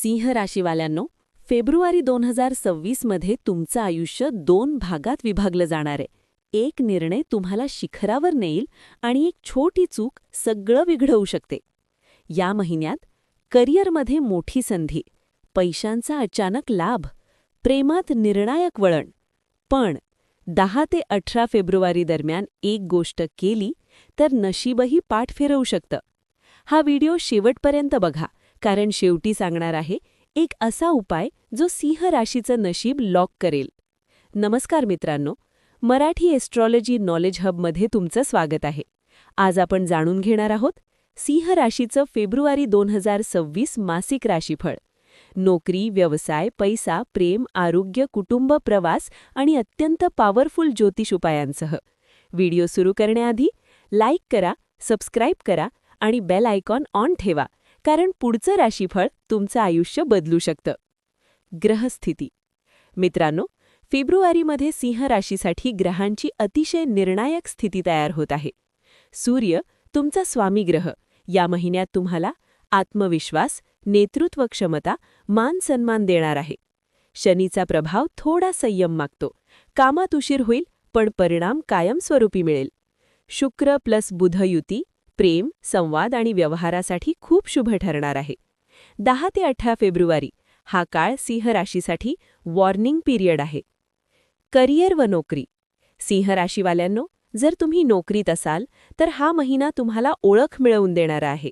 सिंह राशीवाल्यांनो, February 2026 मध्ये तुमचं आयुष्य 2 भागात विभागलं जाणार आहे. एक निर्णय तुम्हाला शिखरावर नेईल आणि एक छोटी चूक सगळं बिघडवू शकते. या महिन्यात करिअरमध्ये मोठी संधी, पैशांचा अचानक लाभ, प्रेमात निर्णायक वळण. पण 10 ते 18 फेब्रुवारी दरम्यान एक गोष्ट केली तर नशीबही पाठ फिरवू शकतं. हा व्हिडिओ शेवटपर्यंत बघा, कारण शेवटी सांगणार आहे एक असा उपाय जो सिंह राशीचं नशीब लॉक करेल. नमस्कार मित्रांनो, मराठी एस्ट्रॉलॉजी नॉलेज हबमध्ये तुमचं स्वागत आहे. आज आपण जाणून घेणार आहोत सिंह राशीचं फेब्रुवारी 2026 मासिक राशीफळ. नोकरी, व्यवसाय, पैसा, प्रेम, आरोग्य, कुटुंब, प्रवास आणि अत्यंत पॉवरफुल ज्योतिष उपायांसह. व्हिडिओ सुरू करण्याआधी लाईक करा, सबस्क्राईब करा आणि बेल आयकॉन ऑन ठेवा, कारण पुढचं राशीफळ तुमचं आयुष्य बदलू शकतं. ग्रहस्थिती. मित्रांनो, फेब्रुवारीमध्ये सिंह राशीसाठी ग्रहांची अतिशय निर्णायक स्थिती तयार होत आहे. सूर्य, तुमचा स्वामी ग्रह, या महिन्यात तुम्हाला आत्मविश्वास, नेतृत्व क्षमता, मान सन्मान देणार आहे. शनीचा प्रभाव थोडा संयम मागतो. कामात उशीर होईल, पण परिणाम कायमस्वरूपी मिळेल. शुक्र प्लस बुध युती प्रेम, संवाद आणि व्यवहारासाठी खूप शुभ ठरणार आहे. 10 ते 18 फेब्रुवारी हा काळ सिंह राशीसाठी वॉर्निंग पिरियड आहे. करिअर व नोकरी. सिंह राशीवाल्यांनो, जर तुम्ही नोकरीत असाल तर हा महिना तुम्हाला ओळख मिळवून देणारा आहे.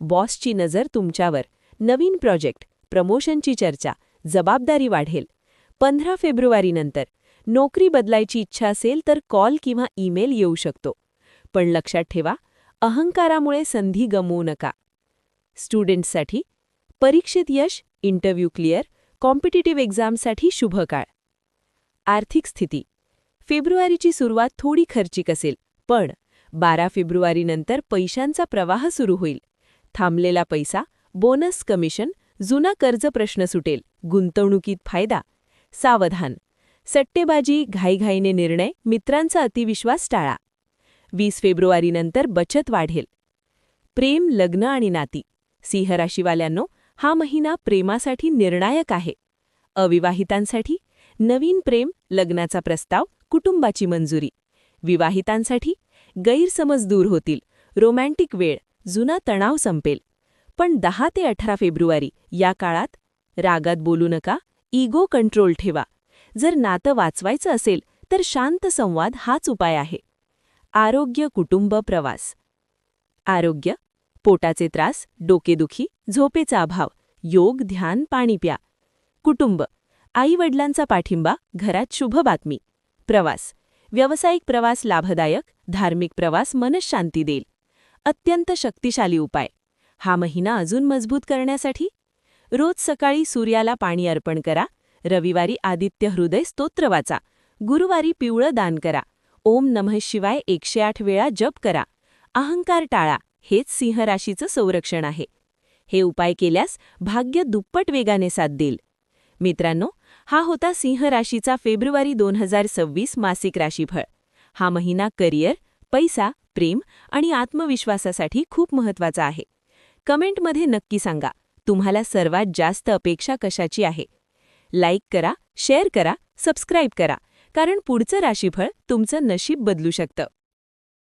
बॉसची नजर तुमच्यावर, नवीन प्रोजेक्ट, प्रमोशनची चर्चा, जबाबदारी वाढेल. 15 फेब्रुवारीनंतर नोकरी बदलायची इच्छा असेल तर कॉल किंवा ईमेल येऊ शकतो. पण लक्षात ठेवा, अहंकारामुळे संधी गमवू नका. स्टुडंट्ससाठी परीक्षेत यश, इंटरव्ह्यू क्लिअर, कॉम्पिटिटिव्ह एक्झामसाठी शुभ काळ. आर्थिक स्थिती. फेब्रुवारीची सुरुवात थोडी खर्चिक असेल, पण 12 फेब्रुवारीनंतर पैशांचा प्रवाह सुरू होईल. थांबलेला पैसा, बोनस, कमिशन, जुना कर्ज प्रश्न सुटेल. गुंतवणुकीत फायदा. सावधान. सट्टेबाजी, घाईघाईने निर्णय, मित्रांचा अतिविश्वास टाळा. 20 फेब्रुवारीनंतर बचत वाढेल. प्रेम, लग्न आणि नाती. सिंह राशीवाल्यांनो, हा महिना प्रेमासाठी निर्णायक आहे. अविवाहितांसाठी नवीन प्रेम, लग्नाचा प्रस्ताव, कुटुंबाची मंजुरी. विवाहितांसाठी गैरसमज दूर होतील, रोमॅन्टिक वेळ, जुना तणाव संपेल. पण 10 ते 18 फेब्रुवारी या काळात रागात बोलू नका, इगो कंट्रोल ठेवा. जर नातं वाचवायचं असेल तर शांत संवाद हाच उपाय आहे. आरोग्य, कुटुंब, प्रवास. आरोग्य. पोटाचे त्रास, डोकेदुखी, झोपेचा अभाव, योग, ध्यान, पाणी प्या. कुटुंब. आई-वडिलांचा पाठिंबा, घरात शुभ बातमी. प्रवास. व्यावसायिक प्रवास लाभदायक, धार्मिक प्रवास मनःशांती देईल. अत्यंत शक्तिशाली उपाय. हा महिना अजून मजबूत करण्यासाठी रोज सकाळी सूर्याला पाणी अर्पण करा. रविवारी आदित्य हृदय स्तोत्र वाचा. गुरुवारी पिवळं दान करा. ओम नमः शिवाय 108 वेळा जप करा. अहंकार टाळा, हेच सिंह राशीचं संरक्षण आहे. हे उपाय केल्यास भाग्य दुप्पट वेगाने साथ देईल. मित्रांनो, हा होता सिंह राशीचा फेब्रुवारी 2026 मासिक राशीफळ. हा महिना करिअर, पैसा, प्रेम आणि आत्मविश्वासासाठी खूप महत्त्वाचा आहे. कमेंटमध्ये नक्की सांगा, तुम्हाला सर्वात जास्त अपेक्षा कशाची आहे. लाईक करा, शेअर करा, सबस्क्राईब करा, कारण पुढचं राशीफळ तुमचं नशीब बदलू शकतं.